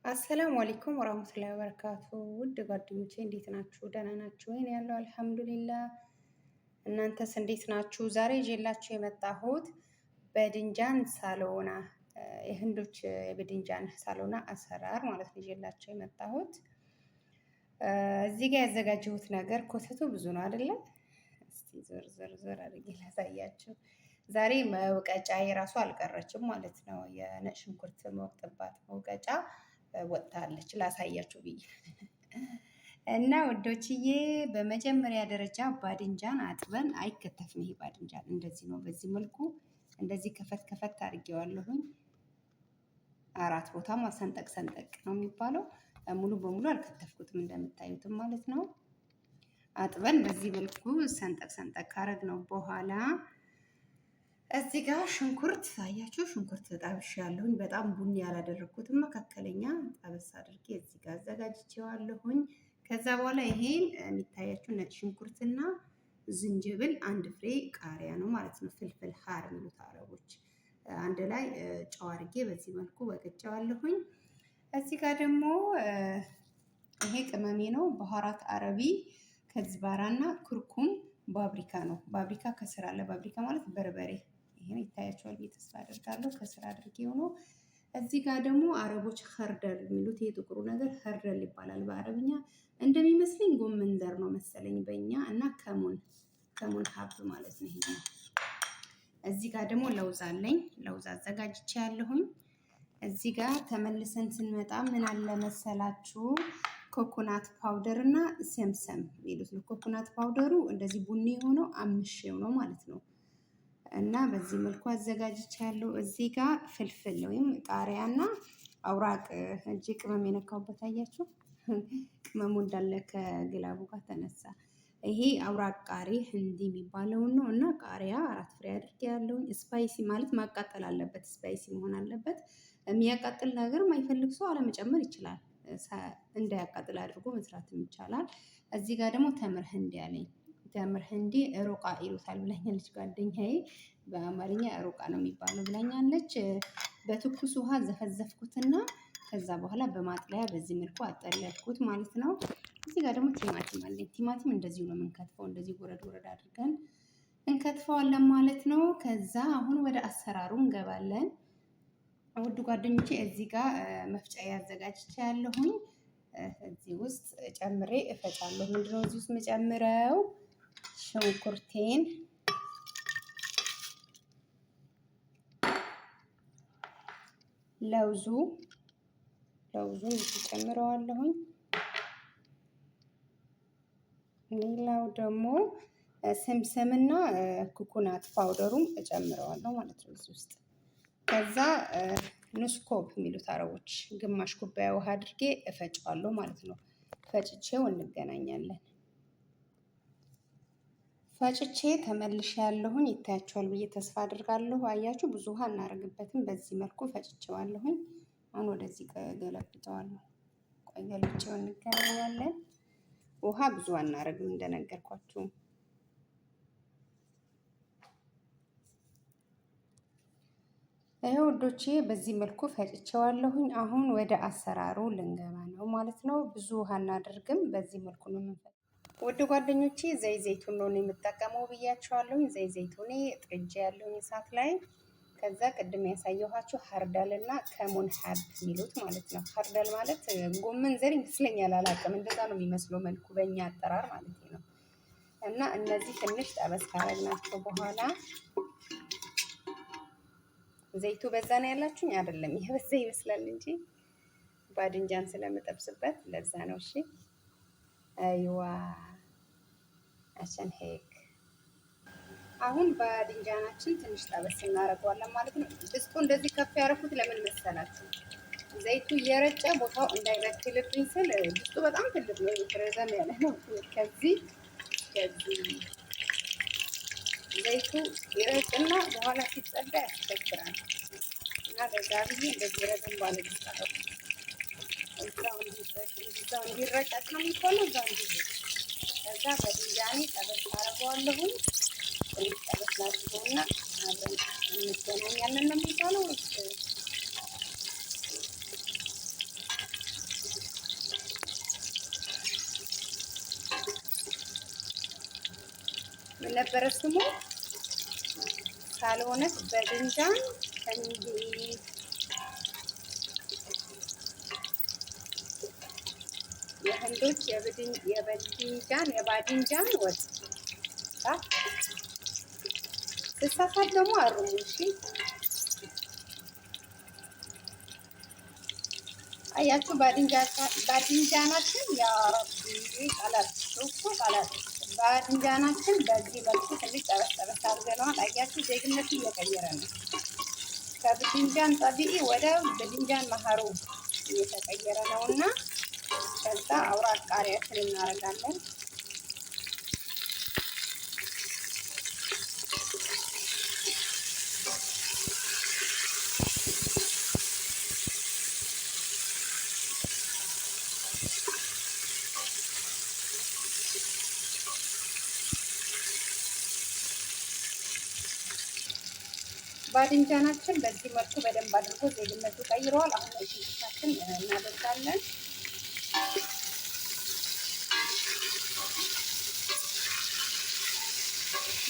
አሰላሙ አለይኩም ወራህመቱላሂ ወበረካቱ። ውድ ጓደኞቼ እንዴት ናችሁ? ደህና ናችሁ? ወይኔ ያለው አልሐምዱሊላህ። እናንተስ እንዴት ናችሁ? ዛሬ ይዤላችሁ የመጣሁት በድንጃን ሳሎና የህንዶች የበድንጃን ሳሎና አሰራር ማለት ነው ይዤላችሁ የመጣሁት። እዚህ ጋር ያዘጋጀሁት ነገር ኮተቱ ብዙ ነው አይደለ? እስቲ ዞር ዞር ዞር አድርጌ ላሳያችሁ። ዛሬ መውቀጫ የራሱ አልቀረችም ማለት ነው። የነጭ ሽንኩርት መወቅጥባት መውቀጫ ወጥታለች ላሳያችሁ ብዬ እና ወዶችዬ፣ በመጀመሪያ ደረጃ ባድንጃን አጥበን አይከተፍም። ይሄ ባድንጃን እንደዚህ ነው። በዚህ መልኩ እንደዚህ ከፈት ከፈት አድርጌዋለሁኝ። አራት ቦታ ሰንጠቅ ሰንጠቅ ነው የሚባለው። ሙሉ በሙሉ አልከተፍኩትም እንደምታዩትም ማለት ነው። አጥበን በዚህ መልኩ ሰንጠቅ ሰንጠቅ ካረግነው በኋላ እዚህ ጋር ሽንኩርት አያችሁ፣ ሽንኩርት ጠብሼ ያለሁኝ በጣም ቡኒ ያላደረኩትም መካከለኛ ጠበስ አድርጌ እዚህ ጋር አዘጋጅቼዋለሁኝ። ከዛ በኋላ ይሄን የሚታያችሁ ነጭ ሽንኩርትና ዝንጅብል አንድ ፍሬ ቃሪያ ነው ማለት ነው። ፍልፍል ሀር የሚሉት አረቦች አንድ ላይ ጨው አድርጌ በዚህ መልኩ ወቅጬዋለሁኝ። እዚህ ጋር ደግሞ ይሄ ቅመሜ ነው፣ በኋራት አረቢ ከዝባራና ኩርኩም ባብሪካ ነው። ባብሪካ ከስር አለ። ባብሪካ ማለት በርበሬ፣ ይሄን ይታያቸዋል ብዬ ተስፋ አደርጋለሁ። ከስር አድርጌ ሆኖ እዚህ ጋር ደግሞ አረቦች ኸርደል የሚሉት የጥቁሩ ነገር ኸርደል ይባላል በአረብኛ። እንደሚመስለኝ ጎመን ዘር ነው መሰለኝ በእኛ እና ከሙን ሀብ ማለት ነው። ይሄ እዚህ ጋር ደግሞ ለውዝ አለኝ። ለውዝ አዘጋጅቼ ያለሁኝ። እዚህ ጋር ተመልሰን ስንመጣ ምን አለ መሰላችሁ ኮኮናት ፓውደር እና ሰምሰም የሚሉት ነው። ኮኮናት ፓውደሩ እንደዚህ ቡኒ የሆነው አምሼው ነው ማለት ነው። እና በዚህ መልኩ አዘጋጅቼ ያለው። እዚህ ጋር ፍልፍል ወይም ቃሪያና አውራቅ እጅ ቅመም የነካውበት አያችሁ። ቅመሙ እንዳለ ከግላቡ ጋር ተነሳ። ይሄ አውራቅ ቃሪ ህንዲ የሚባለውን ነው። እና ቃሪያ 4 ፍሬ አድርጌ ያለውኝ። ስፓይሲ ማለት ማቃጠል አለበት፣ ስፓይሲ መሆን አለበት። የሚያቃጥል ነገር ማይፈልግ ሰው አለመጨመር ይችላል። እንዳያቃጥል አድርጎ መስራትም ይቻላል። እዚህ ጋር ደግሞ ተምር ህንዲ አለኝ። ተምር ህንዲ ሩቃ ይሉታል ብላኛለች ጓደኛዬ። በአማርኛ ሩቃ ነው የሚባለው ብላኛለች። በትኩስ ውሃ ዘፈዘፍኩትና ከዛ በኋላ በማጥለያ በዚህ መልኩ አጠለልኩት ማለት ነው። እዚህ ጋር ደግሞ ቲማቲም አለኝ። ቲማቲም እንደዚሁ ነው የምንከትፈው። እንደዚህ ጎረድ ጎረድ አድርገን እንከትፈዋለን ማለት ነው። ከዛ አሁን ወደ አሰራሩ እንገባለን። ውድ ጓደኞቼ እዚህ ጋር መፍጫ ያዘጋጅቼ ያለሁኝ። እዚህ ውስጥ ጨምሬ እፈጫለሁ። ምንድነው እዚህ ውስጥ የምጨምረው? ሽንኩርቴን፣ ለውዙን ጨምረዋለሁኝ። ሌላው ደግሞ ሰምሰምና ኮኮናት ፓውደሩም እጨምረዋለሁ ማለት ነው እዚህ ውስጥ። ከዛ ኑስኮብ የሚሉት አረቦች ግማሽ ኩባያ ውሃ አድርጌ እፈጫዋለሁ ማለት ነው። ፈጭቼው እንገናኛለን። ፈጭቼ ተመልሼ ያለሁኝ። ይታያቸዋል ብዬ ተስፋ አድርጋለሁ። አያችሁ፣ ብዙ ውሃ እናደርግበትም። በዚህ መልኩ ፈጭቼዋለሁኝ። አሁን ወደዚህ ገለብጠዋለሁ። ቆይ ገልብጬው እንገናኛለን። ውሃ ብዙ አናደርግም እንደነገርኳችሁ። ውዶቼ በዚህ መልኩ ፈጭቼዋለሁኝ። አሁን ወደ አሰራሩ ልንገባ ነው ማለት ነው። ብዙ ውሃ እናደርግም። በዚህ መልኩ ነው የምንፈጭ። ውድ ጓደኞቼ ዘይቱን ነው የምጠቀመው ብያቸዋለሁኝ። ዘይቱኔ ጥጄ ያለሁኝ እሳት ላይ። ከዛ ቅድም ያሳየኋችሁ ሀርዳል እና ከሙን ሀብ የሚሉት ማለት ነው። ሀርዳል ማለት ጎመን ዘር ይመስለኛል፣ አላውቅም። እንደዛ ነው የሚመስለው መልኩ በእኛ አጠራር ማለት ነው። እና እነዚህ ትንሽ ጠበስ ካረግናቸው በኋላ ዘይቱ በዛ ነው ያላችሁኝ? አይደለም፣ ይሄ በዛ ይመስላል እንጂ ባድንጃን ስለምጠብስበት ለዛ ነው። እሺ አይዋ አሸን ሄክ። አሁን ባድንጃናችን ትንሽ ጠበስ እናደርገዋለን ማለት ነው። ድስቱ እንደዚህ ከፍ ያደረኩት ለምን መሰላችሁ? ዘይቱ እየረጨ ቦታው እንዳይበክልብኝ ስል። ድስቱ በጣም ትልቅ ነው፣ ረዘም ያለ ነው። ከዚህ ዘይቱ ይረጭና በኋላ ሲጸዳ ያስቸግራል። እና በዛ ብዬ እንደዚህ ረዘም ባለ ድስት አደረኩት። እዛው እንዲረጨት ነው የሚሆነው። እዛው እንዲረጭ። ከዛ በድንጃኔ ጠበስ አደርገዋለሁኝ። ትንሽ ጠበስ ላድርገውና አብረን እንገናኛለን ነው የሚባለው። ነበረ ስሙ? ሳልሆነት በድንጃን እንዲ የህንዶች የባድንጃን ወጥ ስሳሳት ደግሞ አሩሙ። እሺ አያችሁ ባድንጃናችን ቃላት ባድንጃናችን በዚህ መልኩ ትንሽ ጠበስ አድርገነዋል። አያችሁ ዜግነቱ እየቀየረ ነው። ከብድንጃን ጠቢኢ ወደ ብድንጃን መሀሩ እየተቀየረ ነው እና ከዛ አውራቅ ቃሪያችን እናደርጋለን። ባድንጃናችን በዚህ መልኩ በደንብ አድርጎ ዜግነቱ ቀይረዋል። አሁን ሽንኩርታችን እናደርጋለን።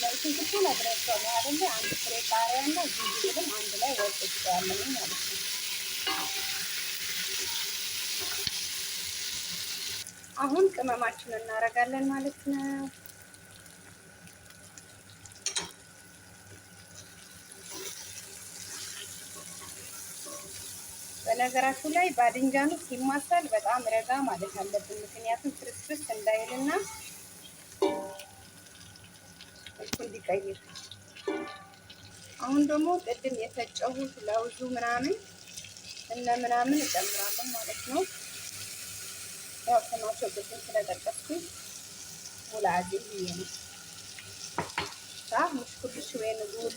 ለሽንኩርቱ ለብረቷል አይደለ? አንድ ፍሬ ቃሪያና ዝንጅብልም አንድ ላይ ወጥቻለሁ ማለት ነው። አሁን ቅመማችንን እናደርጋለን ማለት ነው። በነገራችሁ ላይ ባድንጃኑ ሲማሰል በጣም ረጋ ማለት አለብን። ምክንያቱም ፍርስፍርስ እንዳይልና እሱ እንዲቀይር። አሁን ደግሞ ቅድም የፈጨሁት ለውዙ ምናምን ምናምን እጨምራለሁ ማለት ነው። ያው ስማቸው ቅድም ስለጠቀስኩኝ ሙላዚ ይሄ ነው مش كل شوية نقول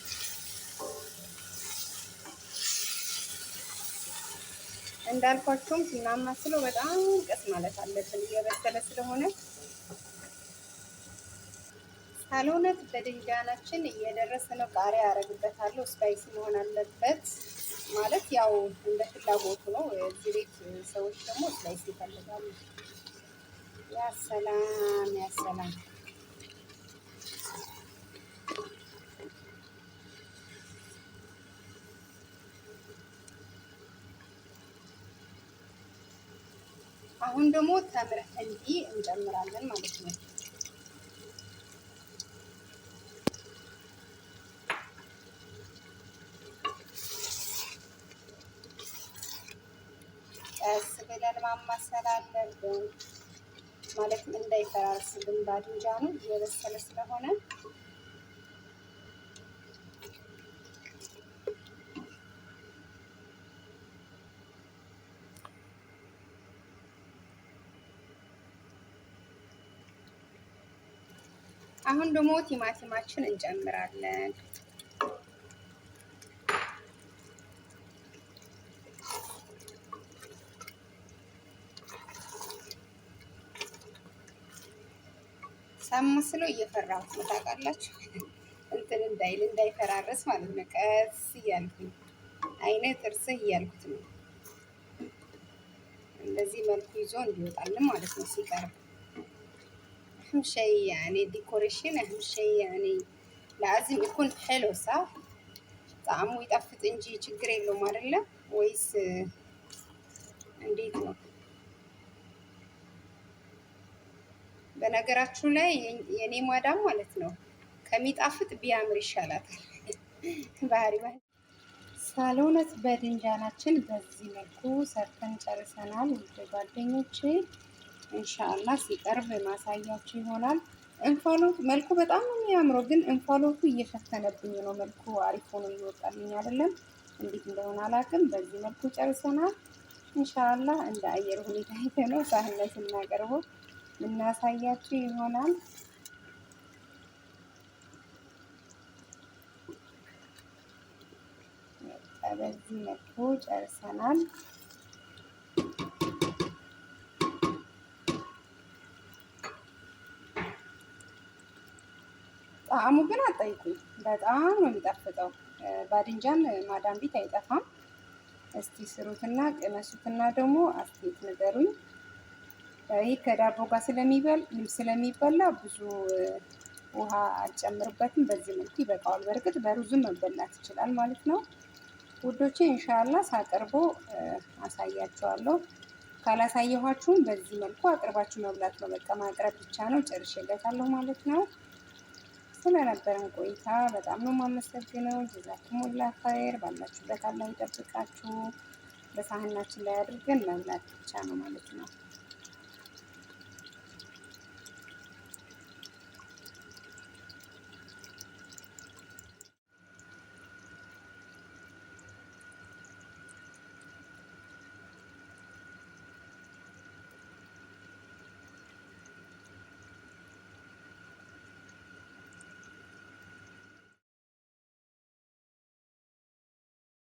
እንዳልኳችሁም ስናማስለው በጣም ቀስ ማለት አለብን እየበሰለ ስለሆነ። ሳልሆነት በድንጃናችን እየደረሰ ነው። ቃሪያ አረግበታለሁ። ስፓይሲ መሆን አለበት ማለት ያው እንደ ፍላጎቱ ነው። እዚህ ቤት ሰዎች ደግሞ ስፓይሲ ይፈልጋሉ። ያ ሰላም ያ ሰላም። አሁን ደግሞ ተምር ህንዲ እንጨምራለን ማለት ነው። ቀስ ብለን ማማሰል አለብን ማለት እንዳይፈራርስብን ባድንጃኑ እየበሰለ ስለሆነ። አሁን ደግሞ ቲማቲማችን እንጨምራለን። ሳማስለው እየፈራሁት ነው ታውቃላችሁ፣ እንትን እንዳይፈራረስ ማለት ነው። ቀስ እያልኩኝ አይነት እርስህ እያልኩት ነው። እንደዚህ መልኩ ይዞ እንዲወጣልን ማለት ነው ሲቀርብ። أهم شيء يعني ديكوريشن أهم شيء يعني لازم يكون حلو صح طعمه يطفጥ እንጂ ችግር የለውም አይደለ ወይስ እንዴት ነው? በነገራችሁ ላይ የኔ ማዳም ማለት ነው ከሚጣፍጥ ቢያምር ይሻላታል። ባህሪ ሳልሆነት በድንጃናችን በዚህ መልኩ ሰርተን ጨርሰናል ውድ ጓደኞቼ። ኢንሻአላህ ሲቀርብ ማሳያችሁ ይሆናል። እንፋሎቱ መልኩ በጣም ነው የሚያምረው፣ ግን እንፋሎቱ እየሸፈነብኝ ነው። መልኩ አሪፍ ሆኖ እየወጣልኝ አይደለም፣ እንዴት እንደሆነ አላውቅም። በዚህ መልኩ ጨርሰናል። ኢንሻአላህ እንደ አየር ሁኔታ ነው ሳህን ስናቀርበው እናሳያችሁ ይሆናል። በዚህ መልኩ ጨርሰናል። ጣዕሙ ግን አጠይቁኝ፣ በጣም ነው የሚጣፍጠው። ባድንጃን ማዳም ቤት አይጠፋም። እስቲ ስሩትና ቅመሱትና ደግሞ አስተያየት ንገሩኝ። ይህ ከዳቦ ጋር ስለሚበላ ብዙ ውሃ አልጨምርበትም። በዚህ መልኩ ይበቃዋል። በእርግጥ በሩዝም መበላት ይችላል ማለት ነው ውዶቼ። ኢንሻአላ ሳቀርቦ አሳያችኋለሁ። ካላሳየኋችሁም በዚህ መልኩ አቅርባችሁ መብላት ነው። በቃ ማቅረብ ብቻ ነው። ጨርሼለታለሁ ማለት ነው። ስለነበረን ቆይታ በጣም ነው የማመሰግነው። ጀዛኩሙላህ ኸይር። ባላችሁበት አላህ ይጠብቃችሁ። በሳህናችን ላይ አድርገን መብላት ብቻ ነው ማለት ነው።